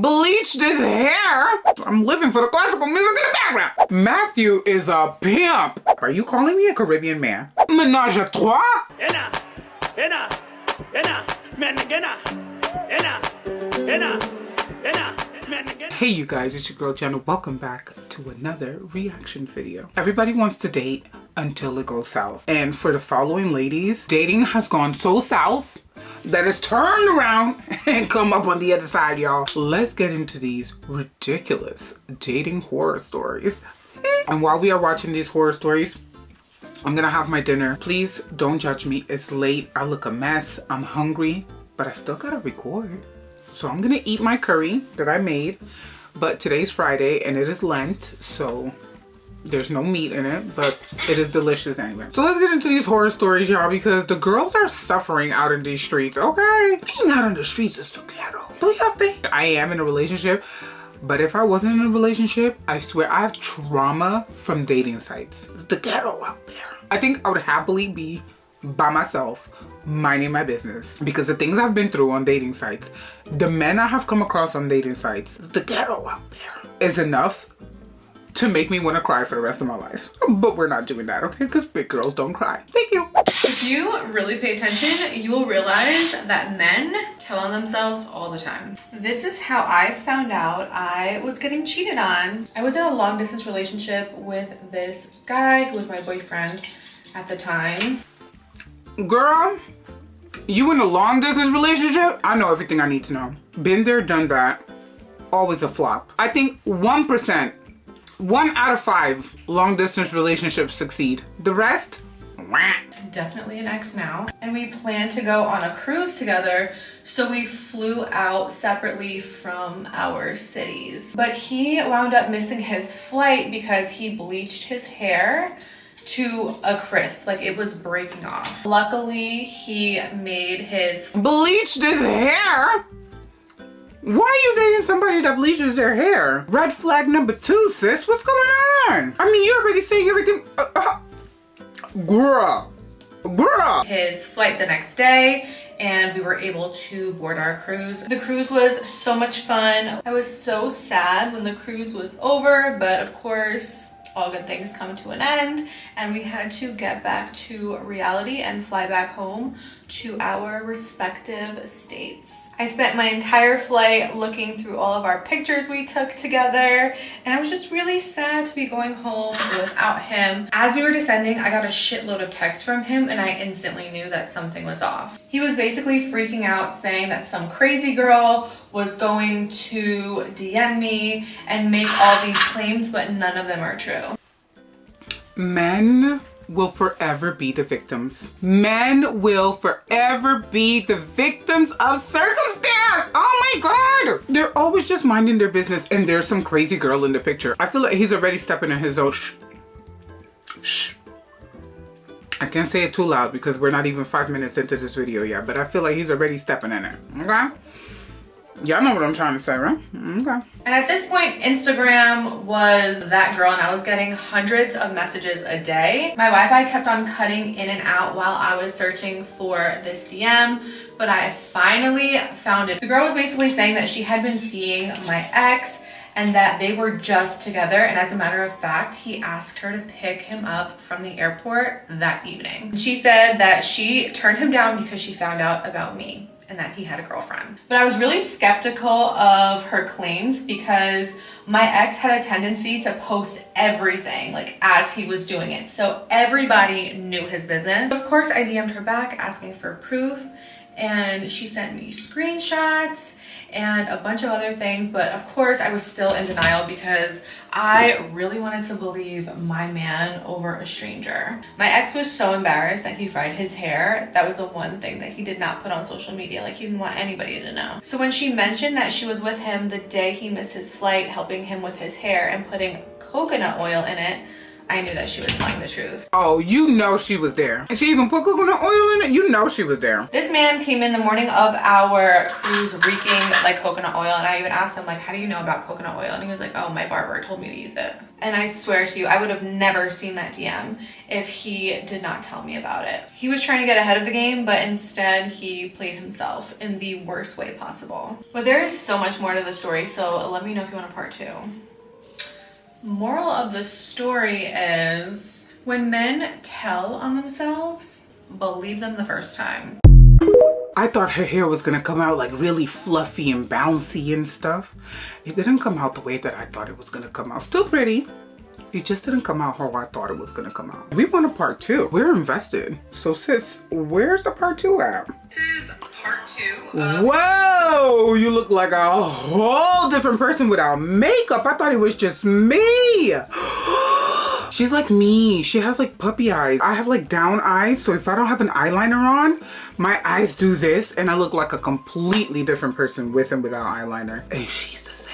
bleached his hair. I'm living for the classical music in the background. Matthew is a pimp. Are you calling me a Caribbean man? Menage-a-trois? Hey you guys, it's your girl Djena. Welcome back to another reaction video. Everybody wants to date until it goes south. And for the following ladies, dating has gone so south that it's turned around and come up on the other side, y'all. Let's get into these ridiculous dating horror stories. And while we are watching these horror stories, I'm gonna have my dinner. Please don't judge me. It's late. I look a mess. I'm hungry, but I still gotta record. So I'm gonna eat my curry that I made. But today's Friday and it is Lent, so there's no meat in it, but it is delicious anyway. So let's get into these horror stories, y'all, because the girls are suffering out in these streets, okay? Being out in the streets is too ghetto. Do y'all think? I am in a relationship, but if I wasn't in a relationship, I swear I have trauma from dating sites. It's the ghetto out there. I think I would happily be by myself, minding my business, because the things I've been through on dating sites, the men I have come across on dating sites, it's the ghetto out there, is enough to make me want to cry for the rest of my life. But we're not doing that, okay? Because big girls don't cry. Thank you. If you really pay attention, you will realize that men tell on themselves all the time. This is how I found out I was getting cheated on. I was in a long distance relationship with this guy who was my boyfriend at the time. Girl, you in a long distance relationship? I know everything I need to know. Been there, done that. Always a flop. I think 1%, 1 out of 5 long distance relationships succeed. The rest, wah. Definitely an ex now. And we planned to go on a cruise together, so we flew out separately from our cities. But he wound up missing his flight because he bleached his hair to a crisp, like it was breaking off. Luckily, he made his bleached his hair? Why are you dating somebody that bleaches their hair? Red flag number 2, sis. What's going on? I mean, you're already saying everything. Girl. His flight the next day, and we were able to board our cruise. The cruise was so much fun. I was so sad when the cruise was over, but of course, all good things come to an end, and we had to get back to reality and fly back home to our respective states. I spent my entire flight looking through all of our pictures we took together, and I was just really sad to be going home without him. As we were descending, I got a shitload of texts from him, and I instantly knew that something was off. He was basically freaking out, saying that some crazy girl was going to DM me and make all these claims, but none of them are true. Men will forever be the victims. Men will forever be the victims of circumstance. Oh my God. They're always just minding their business and there's some crazy girl in the picture. I feel like he's already stepping in his own shh. I can't say it too loud because we're not even 5 minutes into this video yet, but I feel like he's already stepping in it, okay? Y'all know what I'm trying to say, right? Okay. And at this point, Instagram was that girl, and I was getting hundreds of messages a day. My Wi-Fi kept on cutting in and out while I was searching for this DM, but I finally found it. The girl was basically saying that she had been seeing my ex and that they were just together, and as a matter of fact, he asked her to pick him up from the airport that evening. She said that she turned him down because she found out about me and that he had a girlfriend. But I was really skeptical of her claims because my ex had a tendency to post everything like as he was doing it. So everybody knew his business. Of course, I DM'd her back asking for proof, and she sent me screenshots and a bunch of other things, but of course I was still in denial because I really wanted to believe my man over a stranger. My ex was so embarrassed that he fried his hair. That was the one thing that he did not put on social media. Like, he didn't want anybody to know. So when she mentioned that she was with him the day he missed his flight, helping him with his hair and putting coconut oil in it, I knew that she was telling the truth. Oh, you know she was there. And she even put coconut oil in it. You know she was there. This man came in the morning of our cruise reeking like coconut oil. And I even asked him like, how do you know about coconut oil? And he was like, oh, my barber told me to use it. And I swear to you, I would have never seen that DM if he did not tell me about it. He was trying to get ahead of the game, but instead he played himself in the worst way possible. But there is so much more to the story. So let me know if you want a part 2. Moral of the story is when men tell on themselves, believe them the first time. I thought her hair was gonna come out like really fluffy and bouncy and stuff. It didn't come out the way that I thought it was gonna come out. Still pretty. It just didn't come out how I thought it was gonna come out. We want a part 2. We're invested. So sis, where's the part 2 at? This is part 2 of... Whoa! You look like a whole different person without makeup. I thought it was just me. She's like me. She has like puppy eyes. I have like down eyes. So if I don't have an eyeliner on, my eyes do this and I look like a completely different person with and without eyeliner. And she's the same.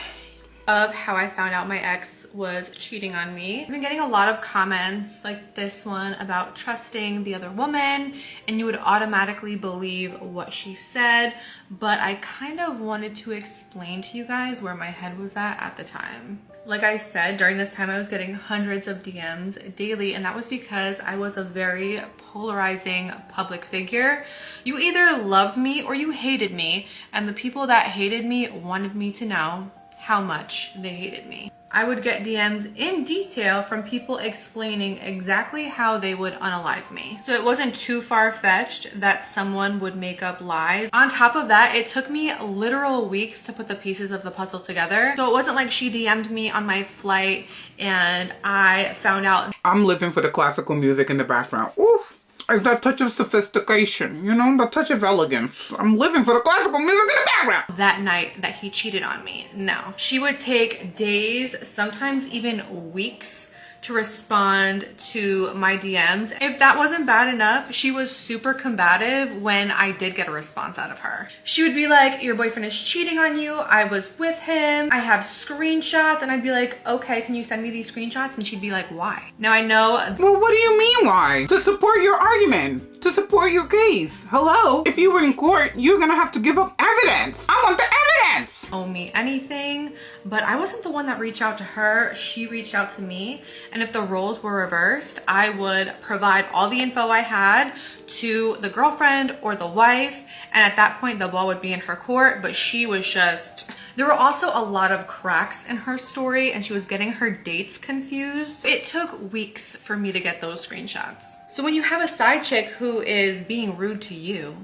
Of how I found out my ex was cheating on me. I've been getting a lot of comments like this one about trusting the other woman and you would automatically believe what she said, but I kind of wanted to explain to you guys where my head was at the time. Like I said, during this time I was getting hundreds of DMs daily, and that was because I was a very polarizing public figure. You either loved me or you hated me, and the people that hated me wanted me to know how much they hated me. I would get DMs in detail from people explaining exactly how they would unalive me. So it wasn't too far-fetched that someone would make up lies. On top of that, it took me literal weeks to put the pieces of the puzzle together. So it wasn't like she DM'd me on my flight and I found out. I'm living for the classical music in the background. Ooh. It's that touch of sophistication, you know, that touch of elegance. I'm living for the classical music in the background. That night that he cheated on me, no. She would take days, sometimes even weeks, to respond to my DMs. If that wasn't bad enough, she was super combative when I did get a response out of her. She would be like, your boyfriend is cheating on you. I was with him. I have screenshots. And I'd be like, okay, can you send me these screenshots? And she'd be like, why? Now I know. Well, what do you mean why? To support your argument. To support your case. Hello? If you were in court, you're gonna have to give up evidence. I want the evidence. Owe me anything, but I wasn't the one that reached out to her. She reached out to me. And if the roles were reversed, I would provide all the info I had to the girlfriend or the wife. And at that point, the ball would be in her court, but she was just... There were also a lot of cracks in her story and she was getting her dates confused. It took weeks for me to get those screenshots. So when you have a side chick who is being rude to you,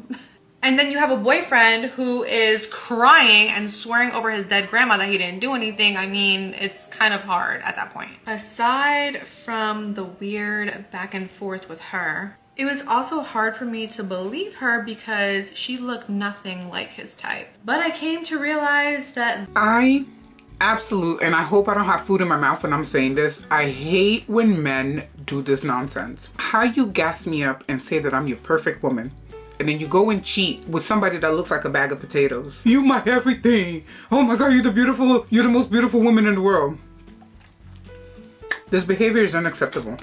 and then you have a boyfriend who is crying and swearing over his dead grandma that he didn't do anything, I mean, it's kind of hard at that point. Aside from the weird back and forth with her, it was also hard for me to believe her because she looked nothing like his type. But I came to realize that and I hope I don't have food in my mouth when I'm saying this, I hate when men do this nonsense. How you gas me up and say that I'm your perfect woman, and then you go and cheat with somebody that looks like a bag of potatoes. You my everything. Oh my God, you're the most beautiful woman in the world. This behavior is unacceptable.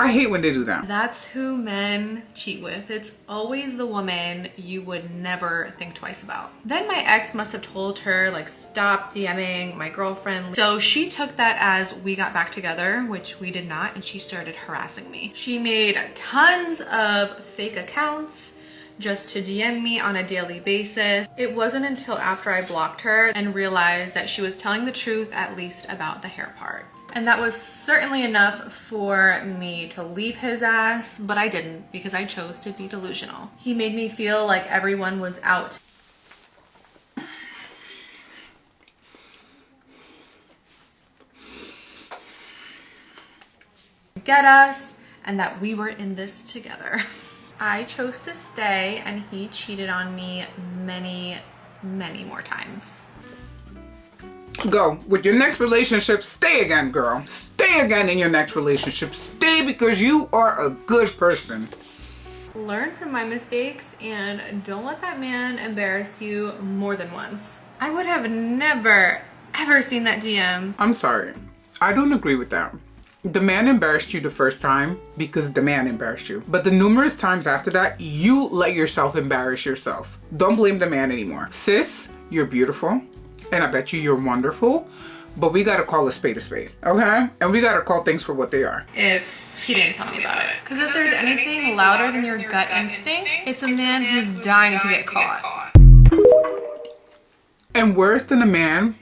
I hate when they do that. That's who men cheat with. It's always the woman you would never think twice about. Then my ex must have told her, like, stop DMing my girlfriend. So she took that as we got back together, which we did not, and she started harassing me. She made tons of fake accounts just to DM me on a daily basis. It wasn't until after I blocked her and realized that she was telling the truth, at least about the hair part. And that was certainly enough for me to leave his ass, but I didn't because I chose to be delusional. He made me feel like everyone was out to get us and that we were in this together. I chose to stay and he cheated on me many, many more times. Go. With your next relationship, stay again, girl. Stay again in your next relationship. Stay because you are a good person. Learn from my mistakes and don't let that man embarrass you more than once. I would have never, ever seen that DM. I'm sorry. I don't agree with that. The man embarrassed you the first time because the man embarrassed you. But the numerous times after that, you let yourself embarrass yourself. Don't blame the man anymore. Sis, you're beautiful. And I bet you're wonderful. But we gotta call a spade, okay? And we gotta call things for what they are. If he didn't tell me about it. Because if there's anything louder than your gut instinct, it's a man who's dying to get caught. And worse than a man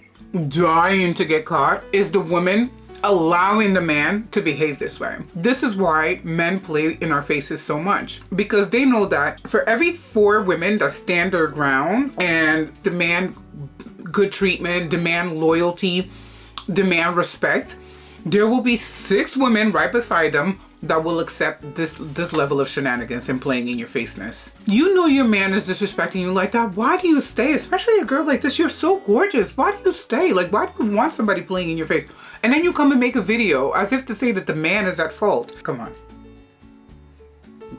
dying to get caught is the woman allowing the man to behave this way. This is why men play in our faces so much, because they know that for every 4 women that stand their ground and demand good treatment, demand loyalty, demand respect, there will be 6 women right beside them that will accept this level of shenanigans and playing in your faceness. You know your man is disrespecting you like that. Why do you stay? Especially a girl like this. You're so gorgeous. Why do you stay? Like, why do you want somebody playing in your face? And then you come and make a video as if to say that the man is at fault. Come on.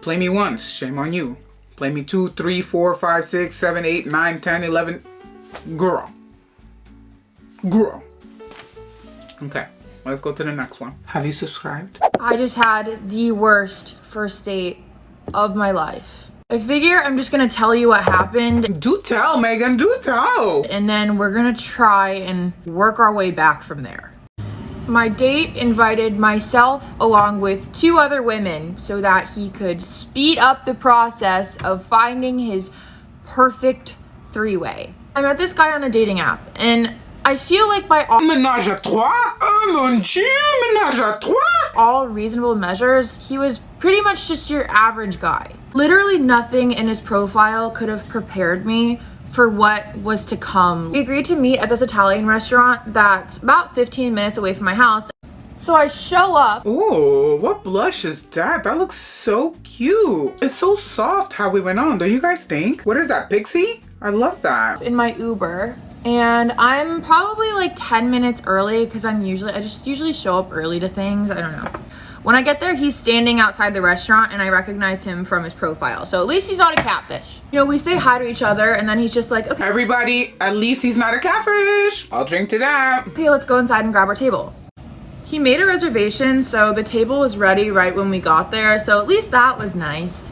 Play me once. Shame on you. Play me 2, 3, 4, 5, 6, 7, 8, 9, 10, 11. Girl. Okay. Let's go to the next one. Have you subscribed? I just had the worst first date of my life. I figure I'm just gonna tell you what happened. Do tell, Megan, do tell. And then we're gonna try and work our way back from there. My date invited myself along with 2 other women so that he could speed up the process of finding his perfect 3-way. I met this guy on a dating app and I feel like by all Ménage-à-trois? Oh mon Dieu, ménage-à-trois? all reasonable measures, he was pretty much just your average guy. Literally nothing in his profile could have prepared me for what was to come. We agreed to meet at this Italian restaurant that's about 15 minutes away from my house. So I show up. Oh, what blush is that? That looks so cute. It's so soft how we went on. Do you guys think? What is that, Pixie? I love that. In my Uber. And I'm probably like 10 minutes early because I just usually show up early to things. I don't know. When I get there, he's standing outside the restaurant and I recognize him from his profile. So at least he's not a catfish. You know, we say hi to each other and then he's just like, okay. Everybody, at least he's not a catfish. I'll drink to that. Okay, let's go inside and grab our table. He made a reservation, so the table was ready right when we got there. So at least that was nice.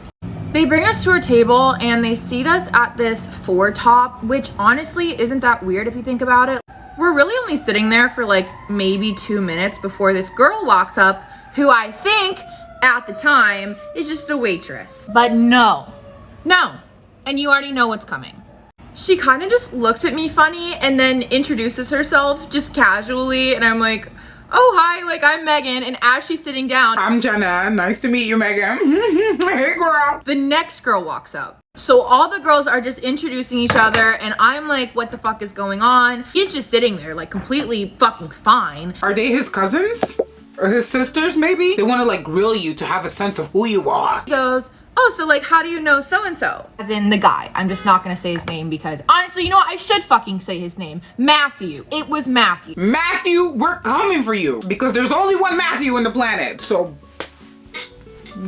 They bring us to our table and they seat us at this 4-top, which honestly isn't that weird if you think about it. We're really only sitting there for like maybe 2 minutes before this girl walks up, who I think at the time is just the waitress. But no, and you already know what's coming. She kind of just looks at me funny and then introduces herself just casually, and I'm like, oh, hi, like I'm Megan, and as she's sitting down, I'm Jenna, nice to meet you, Megan. Hey, girl. the next girl walks up. So all the girls are just introducing each other, and I'm like, what the fuck is going on? He's just sitting there like completely fucking fine. Are they his cousins? Or his sisters, maybe? They want to like grill you to have a sense of who you are. He goes, oh, so like, how do you know so-and-so? As in the guy. I'm just not gonna say his name because honestly, you know what? I should fucking say his name. Matthew. It was Matthew. Matthew, we're coming for you because there's only one Matthew on the planet. So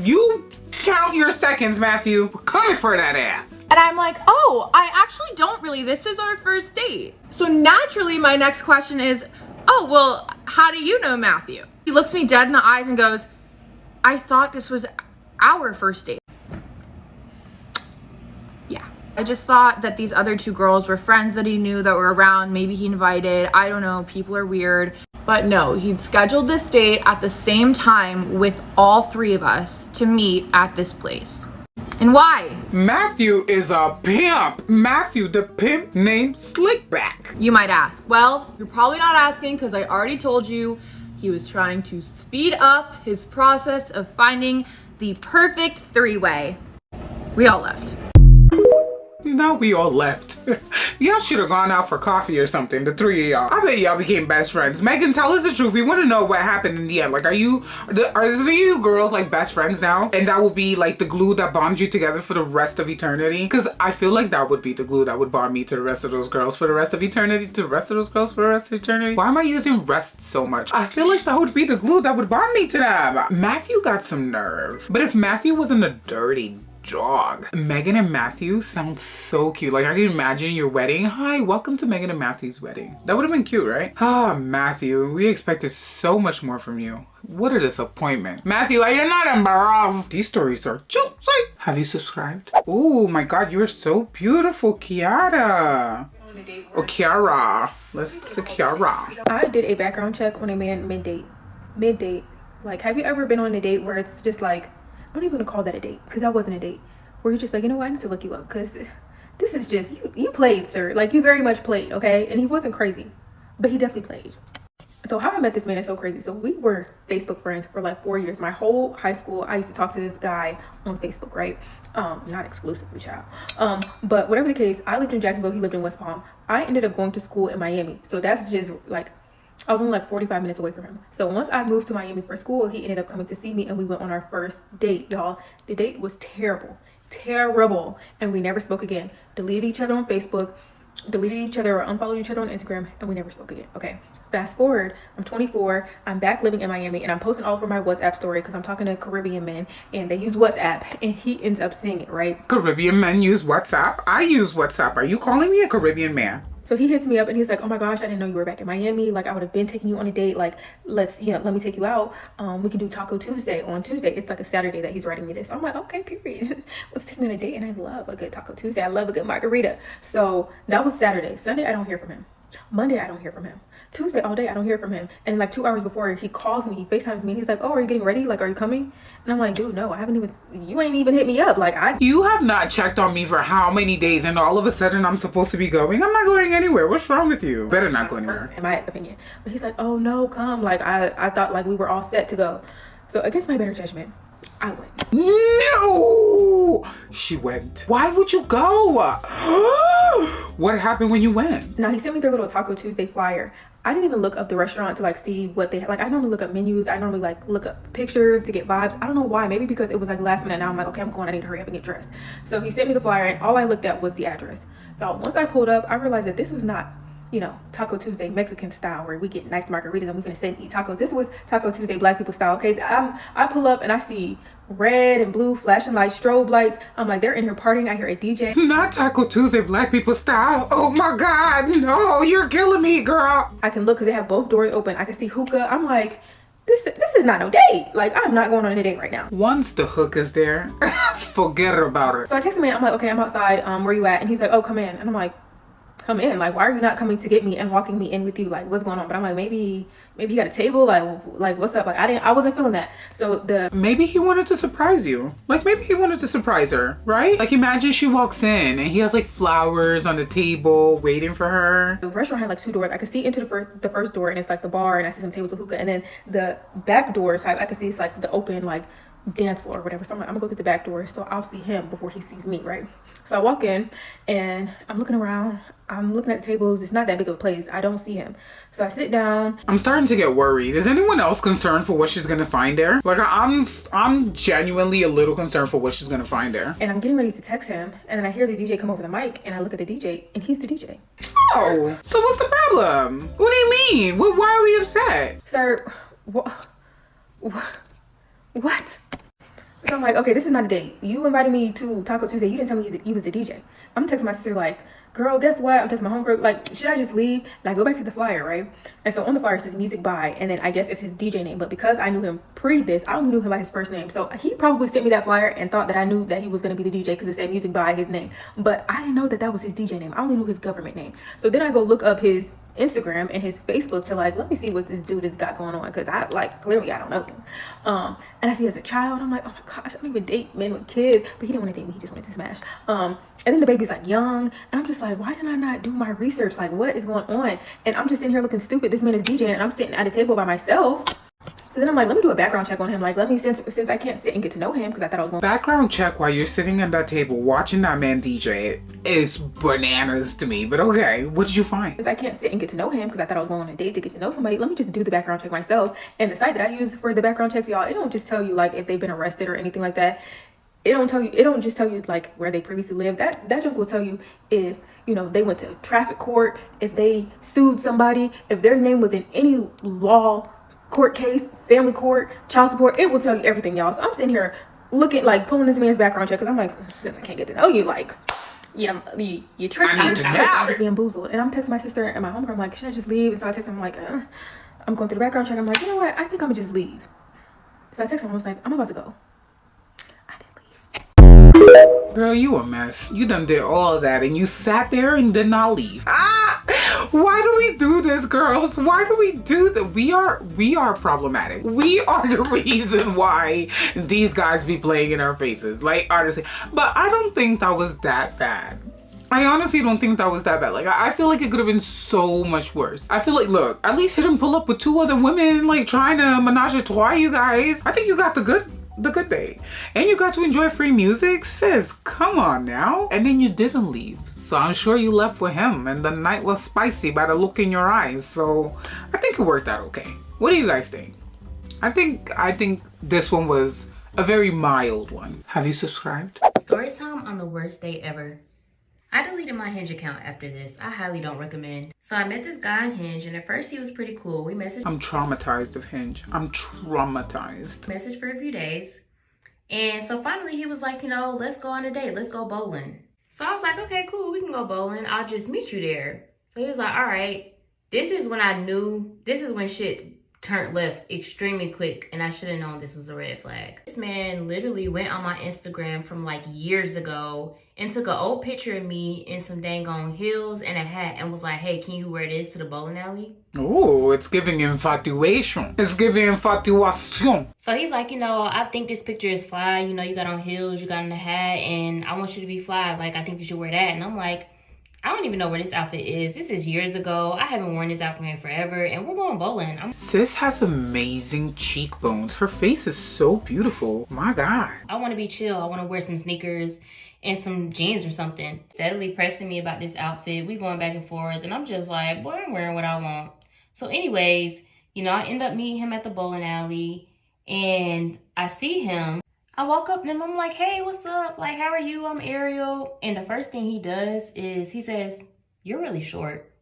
you count your seconds, Matthew. We're coming for that ass. And I'm like, oh, I actually don't really. This is our first date. So naturally, my next question is, oh, well, how do you know Matthew? He looks me dead in the eyes and goes, I thought this was our first date. Yeah. I just thought that these other 2 girls were friends that he knew that were around. Maybe he invited. I don't know. People are weird. But no, he'd scheduled this date at the same time with all 3 of us to meet at this place. And why? Matthew is a pimp. Matthew the pimp named Slickback. You might ask. Well, you're probably not asking because I already told you he was trying to speed up his process of finding the perfect 3-way. We all left. No, we all left. Y'all should have gone out for coffee or something, the 3 of y'all. I bet y'all became best friends. Megan, tell us the truth. We want to know what happened in the end. Like, are the 3 of you girls like best friends now? And that will be like the glue that bonds you together for the rest of eternity? Because I feel like that would be the glue that would bond me to the rest of those girls for the rest of eternity. To the rest of those girls for the rest of eternity. Why am I using rest so much? I feel like that would be the glue that would bond me to them. Matthew got some nerve. But if Matthew wasn't a dirty dog. Megan and Matthew sound so cute. Like, I can imagine your wedding. Hi, welcome to Megan and Matthew's wedding. That would have been cute, right? Ah, Matthew, we expected so much more from you. What a disappointment. Matthew, are you not embarrassed? These stories are juicy. Have you subscribed? Oh my God, you are so beautiful, Kiara. Oh, Kiara. Let's say Kiara. I did a background check on a man mid-date. Like, have you ever been on a date where it's just like, I'm not even gonna call that a date, because that wasn't a date. Where you're just like, you know what, I need to look you up, because this is just, you played, sir. Like, you very much played, okay? And he wasn't crazy, but he definitely played. So how I met this man is so crazy. So we were Facebook friends for like 4 years. My whole high school, I used to talk to this guy on Facebook, right? Not exclusively, child. But whatever the case, I lived in Jacksonville. He lived in West Palm. I ended up going to school in Miami. So that's just like, I was only like 45 minutes away from him. So once I moved to Miami for school, he ended up coming to see me and we went on our first date, y'all. The date was terrible, and we never spoke again. Deleted each other on Facebook, deleted each other or unfollowed each other on Instagram, and we never spoke again. Okay, fast forward, I'm 24, I'm back living in Miami, and I'm posting all over my WhatsApp story because I'm talking to Caribbean men and they use WhatsApp, and he ends up seeing it, right? Caribbean men use WhatsApp? I use WhatsApp. Are you calling me a Caribbean man? So he hits me up and he's like, oh my gosh, I didn't know you were back in Miami. Like, I would have been taking you on a date. Like, let me take you out. We can do Taco Tuesday on Tuesday. It's like a Saturday that he's writing me this. So I'm like, okay, period. Let's take me on a date. And I love a good Taco Tuesday. I love a good margarita. So that was Saturday. Sunday, I don't hear from him. Monday, I don't hear from him. Tuesday, all day, I don't hear from him. And like 2 hours before, he calls me, he FaceTimes me, and he's like, oh, are you getting ready? Like, are you coming? And I'm like, dude, no, you ain't even hit me up. Like, You have not checked on me for how many days, and all of a sudden I'm supposed to be going? I'm not going anywhere. What's wrong with you? Better not go anywhere. In my opinion. But he's like, oh no, come. Like, I thought like we were all set to go. So against my better judgment, I went. No! She went. Why would you go? What happened when you went? Now, he sent me their little Taco Tuesday flyer. I didn't even look up the restaurant to like see what they like. I normally look up menus. I normally like look up pictures to get vibes. I don't know why. Maybe because it was like last minute. Now I'm like, okay, I'm going. I need to hurry up and get dressed. So he sent me the flyer, and all I looked at was the address. Now, once I pulled up, I realized that this was not, you know, Taco Tuesday Mexican style where we get nice margaritas and we finna sit and eat tacos. This was Taco Tuesday Black people style. Okay, I pull up and I see red and blue flashing lights, strobe lights. I'm like, they're in here partying. I hear a DJ. Not Taco Tuesday Black people style. Oh my God, no, you're killing me, girl. I can look because they have both doors open. I can see hookah. I'm like, this is not no date. Like, I'm not going on a date right now. Once the hookah's there, forget about it. So I text him in. I'm like, okay, I'm outside. Where you at? And he's like, oh, come in. And I'm like, come in. Like, why are you not coming to get me and walking me in with you? Like, what's going on? But I'm like, maybe you got a table. Like what's up? Like, I wasn't feeling that. So maybe he wanted to surprise you. Like, maybe he wanted to surprise her, right? Like, imagine she walks in and he has like flowers on the table waiting for her. The restaurant had like 2 doors. I could see into the first door, and it's like the bar, and I see some tables with hookah. And then the back doors, I could see it's like the open like dance floor or whatever. So I'm like, I'm gonna go through the back door so I'll see him before he sees me, right? So I walk in and I'm looking around. I'm looking at the tables. It's not that big of a place. I don't see him. So I sit down. I'm starting to get worried. Is anyone else concerned for what she's gonna find there? Like, I'm genuinely a little concerned for what she's gonna find there. And I'm getting ready to text him, and then I hear the DJ come over the mic, and I look at the DJ, and he's the DJ. Oh, so what's the problem? What do you mean? Why are we upset? Sir, what? So I'm like, okay, this is not a date. You invited me to Taco Tuesday. You didn't tell me you was the DJ. I'm texting my sister like, girl, guess what? I'm texting my homegirl like, should I just leave? And I go back to the flyer, right? And so on the flyer it says music by, and then I guess it's his DJ name. But because I knew him pre this, I only knew him by his first name. So he probably sent me that flyer and thought that I knew that he was going to be the DJ because it said music by his name. But I didn't know that that was his DJ name. I only knew his government name. So then I go look up his Instagram and his Facebook to like, let me see what this dude has got going on, because I like, clearly I don't know him. And I see as a child, I'm like, oh my gosh, I don't even date men with kids. But he didn't want to date me, he just wanted to smash. And then the baby's like young, and I'm just like, why did I not do my research? Like, what is going on? And I'm just sitting here looking stupid. This man is DJing and I'm sitting at a table by myself. So then I'm like, let me do a background check on him. Like, let me, since I can't sit and get to know him, because I thought I was going background check while you're sitting at that table watching that man DJ is bananas to me. But okay, what did you find? Since I can't sit and get to know him, because I thought I was going on a date to get to know somebody, let me just do the background check myself. And the site that I use for the background checks, y'all, it don't just tell you like if they've been arrested or anything like that. It don't just tell you like where they previously lived. That junk will tell you if, you know, they went to traffic court, if they sued somebody, if their name was in any law court case, family court, child support. It will tell you everything, y'all. So I'm sitting here looking, like, pulling this man's background check, because I'm like, since I can't get to know you, like, you know, you tricked me, bamboozled. And I'm texting my sister and my homegirl, I'm like, should I just leave? And so I text him, I'm like, I'm going through the background check. I'm like, you know what, I think I'm gonna just leave. So I texted him, I was like, I'm about to go. I didn't leave. Girl, you a mess. You done did all of that and you sat there and did not leave. Why do we do this, girls? Why do we do that? We are problematic. We are the reason why these guys be playing in our faces. Like, honestly. But I don't think that was that bad. I honestly don't think that was that bad. Like, I feel like it could have been so much worse. I feel like, look, at least he didn't pull up with 2 other women, like, trying to menage-a-trois you guys. I think you got the good day. And you got to enjoy free music. Sis, come on now. And then you didn't leave. So I'm sure you left with him. And the night was spicy by the look in your eyes. So I think it worked out okay. What do you guys think? I think this one was a very mild one. Have you subscribed? Story time on the worst day ever. I deleted my Hinge account after this. I highly don't recommend. So I met this guy on Hinge, and at first he was pretty cool. We messaged. I'm traumatized of Hinge. I'm traumatized. Messaged for a few days. And so finally he was like, you know, let's go on a date. Let's go bowling. So I was like, okay, cool. We can go bowling. I'll just meet you there. So he was like, all right. This is when shit turned left extremely quick, and I should have known this was a red flag. This man literally went on my Instagram from like years ago and took an old picture of me in some dang on heels and a hat and was like, hey, can you wear this to the bowling alley? Oh, it's giving infatuation. It's giving infatuation. So he's like, you know, I think this picture is fly. You know, you got on heels, you got on the hat, and I want you to be fly. Like, I think you should wear that. And I'm like, I don't even know where this outfit is. This is years ago. I haven't worn this outfit in forever, and we're going bowling. Sis has amazing cheekbones. Her face is so beautiful. My God. I want to be chill. I want to wear some sneakers and some jeans or something. Steadily pressing me about this outfit. We going back and forth, and I'm just like, boy, I'm wearing what I want. So anyways, you know, I end up meeting him at the bowling alley, and I see him. I walk up to him, I'm like, hey, what's up? Like, how are you? I'm Ariel. And the first thing he does is he says, you're really short.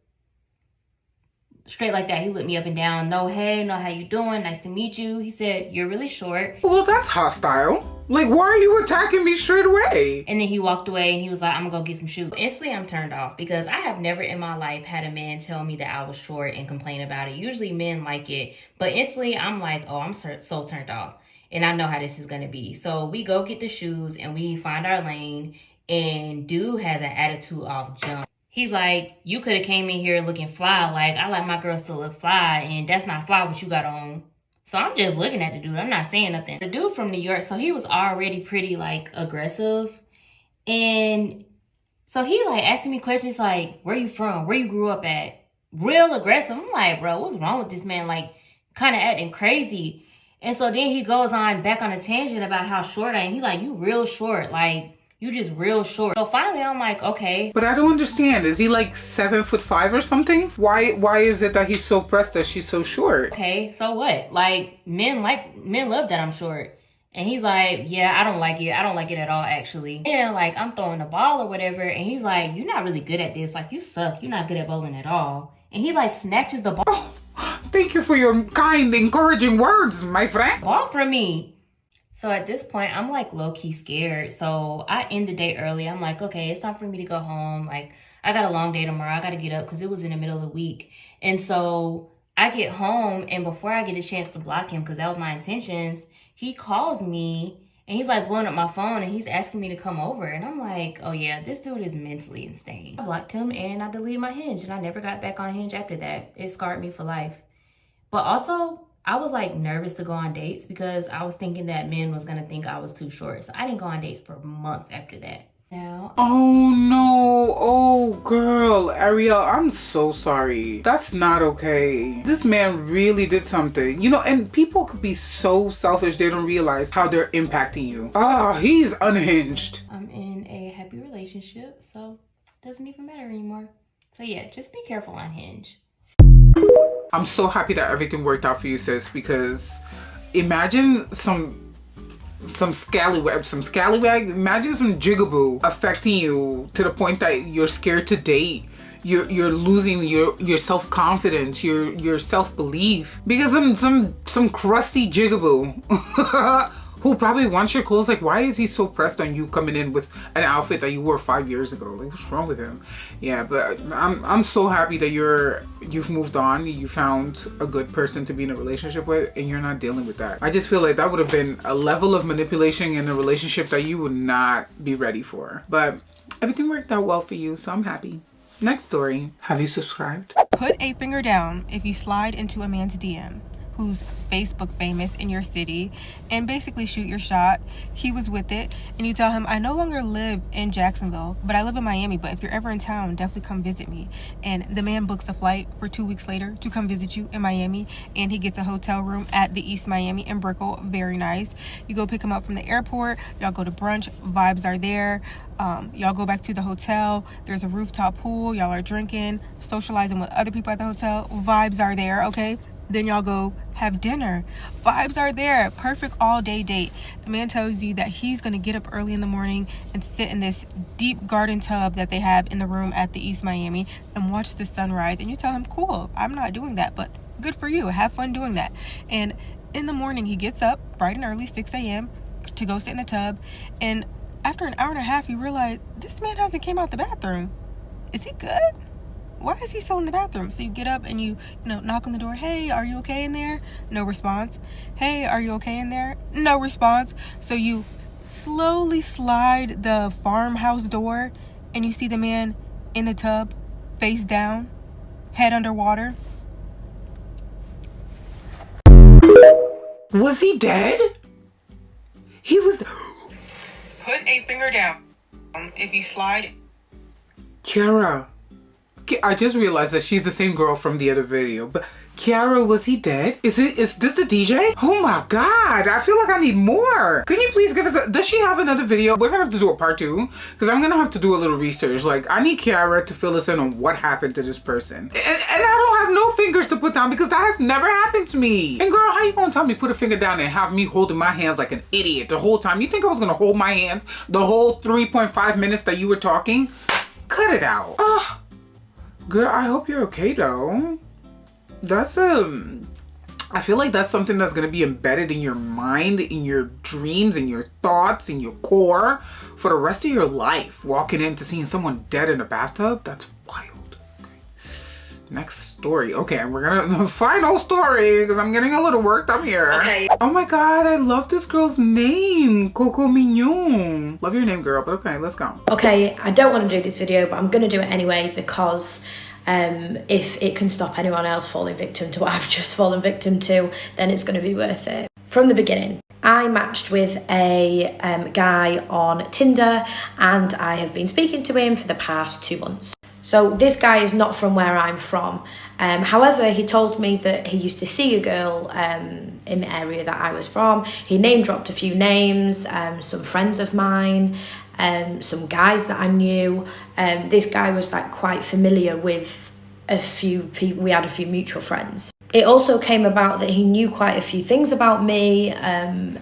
Straight like that. He looked me up and down. No, hey, no, how you doing? Nice to meet you. He said, you're really short. Well, that's hostile. Like, why are you attacking me straight away? And then he walked away and he was like, I'm gonna go get some shoes. Instantly, I'm turned off because I have never in my life had a man tell me that I was short and complain about it. Usually men like it. But instantly, I'm like, oh, I'm so turned off. And I know how this is going to be. So we go get the shoes and we find our lane. And dude has an attitude off jump. He's like, you could have came in here looking fly. Like, I like my girls to look fly. And that's not fly what you got on. So I'm just looking at the dude. I'm not saying nothing. The dude from New York, so he was already pretty, like, aggressive. And so he, like, asking me questions like, where you from? Where you grew up at? Real aggressive. I'm like, bro, what's wrong with this man? Like, kind of acting crazy. And so then he goes on back on a tangent about how short I am. He's like, you real short. Like, you just real short. So finally, I'm like, okay. But I don't understand. Is he like 7'5" or something? Why is it that he's so pressed that she's so short? Okay, so what? Like, men love that I'm short. And he's like, yeah, I don't like it. I don't like it at all, actually. And like, I'm throwing the ball or whatever. And he's like, you're not really good at this. Like, you suck. You're not good at bowling at all. And he like snatches the ball. Oh, thank you for your kind, encouraging words, my friend. Ball from me. So at this point, I'm like low-key scared. So I end the day early. I'm like, okay, it's time for me to go home. Like, I got a long day tomorrow. I got to get up because it was in the middle of the week. And so I get home, and before I get a chance to block him, because that was my intentions, he calls me, and he's like blowing up my phone, and he's asking me to come over. And I'm like, oh yeah, this dude is mentally insane. I blocked him, and I deleted my Hinge, and I never got back on Hinge after that. It scarred me for life. But also, I was like nervous to go on dates because I was thinking that men was gonna think I was too short. So I didn't go on dates for months after that. Now, oh no, oh girl, Ariel, I'm so sorry. That's not okay. This man really did something, you know, and people could be so selfish they don't realize how they're impacting you. He's unhinged. I'm in a happy relationship, so it doesn't even matter anymore. So yeah, just be careful on Hinge. I'm so happy that everything worked out for you, sis, because imagine some scallywag, imagine some jigaboo affecting you to the point that you're scared to date. You're losing your self-confidence, your self-belief because some crusty jigaboo who probably wants your clothes. Like, why is he so pressed on you coming in with an outfit that you wore 5 years ago? Like, what's wrong with him? Yeah, but I'm so happy that you've moved on. You found a good person to be in a relationship with, and you're not dealing with that. I just feel like that would have been a level of manipulation in a relationship that you would not be ready for. But everything worked out well for you, so I'm happy. Next story. Have you subscribed? Put a finger down if you slide into a man's DM who's Facebook famous in your city and basically shoot your shot. He was with it, and you tell him, I no longer live in Jacksonville, but I live in Miami, but if you're ever in town, definitely come visit me. And the man books a flight for 2 weeks later to come visit you in Miami, and he gets a hotel room at the East Miami in Brickell. Very nice. You go pick him up from the airport, y'all go to brunch, vibes are there. Y'all go back to the hotel, there's a rooftop pool, y'all are drinking, socializing with other people at the hotel, vibes are there, okay? Then y'all go have dinner. Vibes are there. Perfect all-day date. The man tells you that he's going to get up early in the morning and sit in this deep garden tub that they have in the room at the East Miami and watch the sunrise. And you tell him, cool, I'm not doing that, but good for you. Have fun doing that. And in the morning, he gets up bright and early, 6 a.m., to go sit in the tub. And after an hour and a half, you realize this man hasn't came out the bathroom. Is he good? Why is he still in the bathroom? So you get up and you knock on the door. Hey, are you okay in there? No response. Hey, are you okay in there? No response. So you slowly slide the farmhouse door and you see the man in the tub, face down, head underwater. Was he dead? He was... Put a finger down if you slide. Kiara. I just realized that she's the same girl from the other video, but Kiara, was he dead? Is this the DJ? Oh my God, I feel like I need more. Can you please give us does she have another video? We're gonna have to do a part 2 because I'm gonna have to do a little research. Like, I need Kiara to fill us in on what happened to this person. And I don't have no fingers to put down because that has never happened to me. And girl, how you gonna tell me put a finger down and have me holding my hands like an idiot the whole time? You think I was gonna hold my hands the whole 3.5 minutes that you were talking? Cut it out. Girl, I hope you're okay though. That's I feel like that's something that's gonna be embedded in your mind, in your dreams, in your thoughts, in your core for the rest of your life. Walking into seeing someone dead in a bathtub, that's wild. Okay. Next story. Okay, and we're gonna final story because I'm getting a little worked up here. Okay. Oh my God, I love this girl's name, Cocomignonn. Love your name, girl. But okay, let's go. Okay, I don't want to do this video, but I'm going to do it anyway because if it can stop anyone else falling victim to what I've just fallen victim to, then it's going to be worth it. From the beginning, I matched with a guy on Tinder and I have been speaking to him for the past 2 months. So this guy is not from where I'm from. However, he told me that he used to see a girl in the area that I was from. He name dropped a few names, some friends of mine, some guys that I knew. This guy was like quite familiar with a few people. We had a few mutual friends. It also came about that he knew quite a few things about me and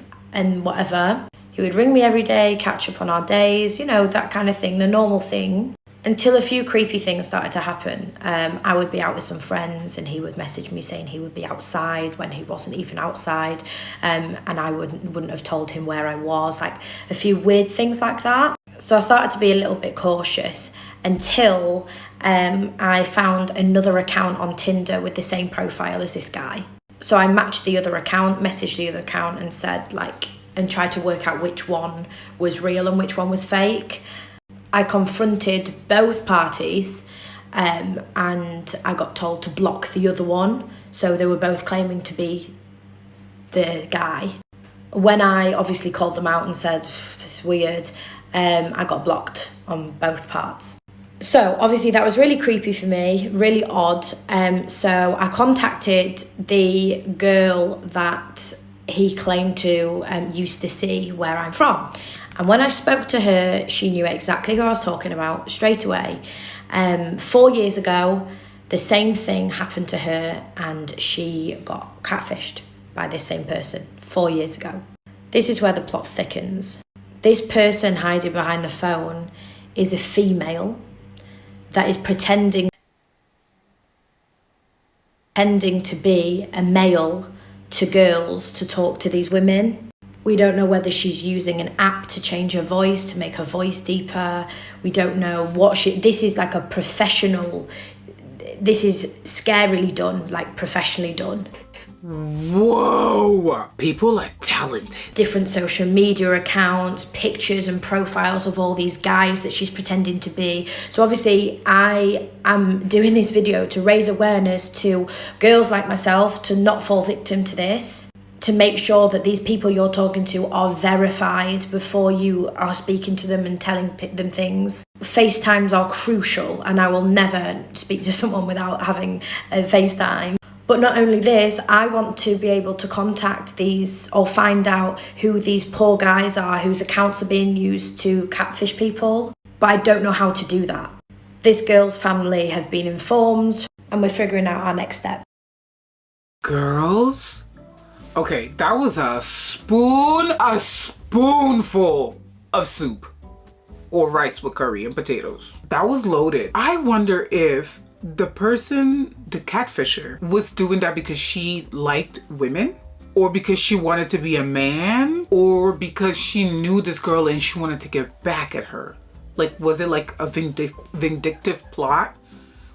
whatever. He would ring me every day, catch up on our days, you know, that kind of thing, the normal thing. Until a few creepy things started to happen. I would be out with some friends and he would message me saying he would be outside when he wasn't even outside. And I wouldn't have told him where I was, like a few weird things like that. So I started to be a little bit cautious until I found another account on Tinder with the same profile as this guy. So I matched the other account, messaged the other account and said and tried to work out which one was real and which one was fake. I confronted both parties and I got told to block the other one. So they were both claiming to be the guy. When I obviously called them out and said, this is weird, I got blocked on both parts. So obviously that was really creepy for me, really odd. So I contacted the girl that he claimed to used to see where I'm from. And when I spoke to her, she knew exactly who I was talking about straight away. 4 years ago, the same thing happened to her and she got catfished by this same person 4 years ago. This is where the plot thickens. This person hiding behind the phone is a female that is pretending to be a male to girls to talk to these women. We don't know whether she's using an app to change her voice, to make her voice deeper. We don't know what this is like a professional, this is scarily done, like professionally done. Whoa, people are talented. Different social media accounts, pictures and profiles of all these guys that she's pretending to be. So obviously I am doing this video to raise awareness to girls like myself to not fall victim to this, to make sure that these people you're talking to are verified before you are speaking to them and telling them things. FaceTimes are crucial, and I will never speak to someone without having a FaceTime. But not only this, I want to be able to contact these or find out who these poor guys are whose accounts are being used to catfish people. But I don't know how to do that. This girl's family have been informed, and we're figuring out our next step. Girls? Okay, that was a spoonful of soup. Or rice with curry and potatoes. That was loaded. I wonder if the catfisher, was doing that because she liked women, or because she wanted to be a man, or because she knew this girl and she wanted to get back at her. Like, was it like a vindictive plot?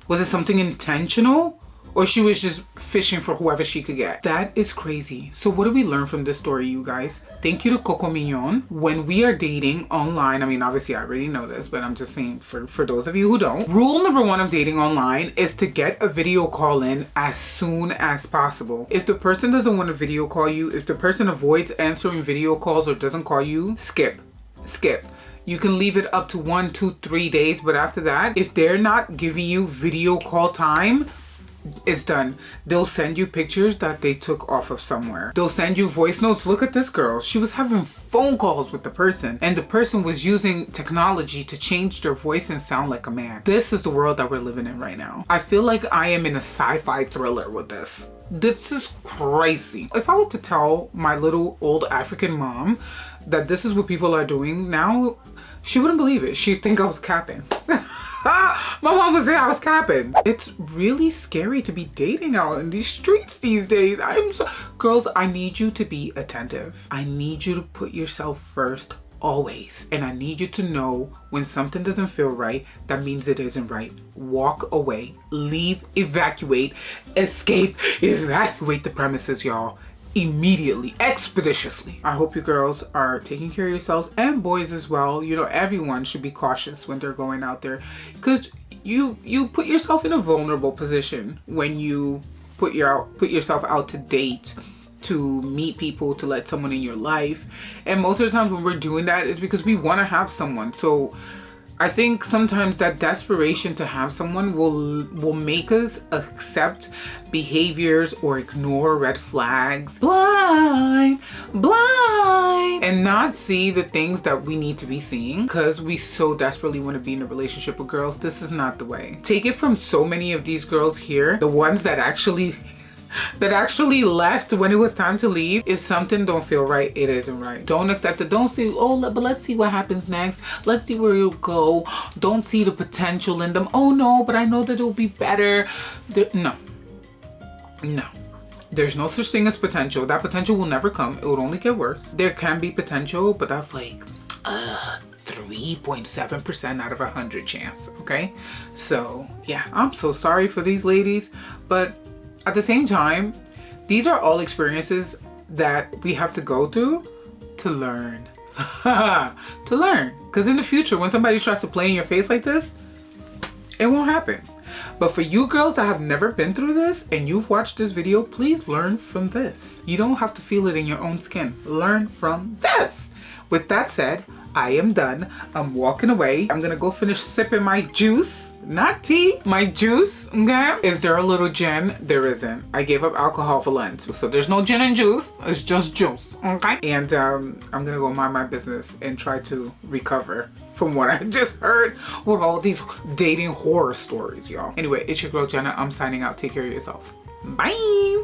Was it something intentional? Or she was just fishing for whoever she could get? That is crazy. So what do we learn from this story, you guys? Thank you to Cocomignonn. When we are dating online, I mean, obviously I already know this, but I'm just saying for those of you who don't. Rule number 1 of dating online is to get a video call in as soon as possible. If the person doesn't want to video call you, if the person avoids answering video calls or doesn't call you, skip. You can leave it up to 1, 2, 3 days, but after that, if they're not giving you video call time, it's done. They'll send you pictures that they took off of somewhere. They'll send you voice notes. Look at this girl. She was having phone calls with the person, and the person was using technology to change their voice and sound like a man. This is the world that we're living in right now. I feel like I am in a sci-fi thriller with this. This is crazy. If I were to tell my little old African mom that this is what people are doing now, she wouldn't believe it. She'd think I was capping. My mom would say I was capping. It's really scary to be dating out in these streets these days. Girls, I need you to be attentive. I need you to put yourself first always. And I need you to know when something doesn't feel right, that means it isn't right. Walk away, leave, evacuate, escape, evacuate the premises, y'all. Immediately, expeditiously. I hope you girls are taking care of yourselves, and boys as well. You know, everyone should be cautious when they're going out there, because you put yourself in a vulnerable position when you put yourself out to date, to meet people, to let someone in your life. And most of the times when we're doing that is because we want to have someone. So I think sometimes that desperation to have someone will make us accept behaviors or ignore red flags, blind, and not see the things that we need to be seeing because we so desperately want to be in a relationship with girls. This is not the way. Take it from so many of these girls here, the ones that actually left when it was time to leave. If something don't feel right, it isn't right. Don't accept it. Don't say, oh, but let's see what happens next. Let's see where it'll go. Don't see the potential in them. Oh no, but I know that it'll be better. No. There's no such thing as potential. That potential will never come. It will only get worse. There can be potential, but that's like 3.7% out of 100 chance, okay? So yeah, I'm so sorry for these ladies, but at the same time, these are all experiences that we have to go through to learn. To learn. Because in the future, when somebody tries to play in your face like this, it won't happen. But for you girls that have never been through this and you've watched this video, please learn from this. You don't have to feel it in your own skin. Learn from this. With that said, I am done. I'm walking away. I'm gonna go finish sipping my juice. Not tea, my juice, okay? Is there a little gin? There isn't. I gave up alcohol for Lent. So there's no gin and juice. It's just juice, okay? And I'm gonna go mind my business and try to recover from what I just heard with all these dating horror stories, y'all. Anyway, it's your girl, Djena. I'm signing out. Take care of yourselves. Bye.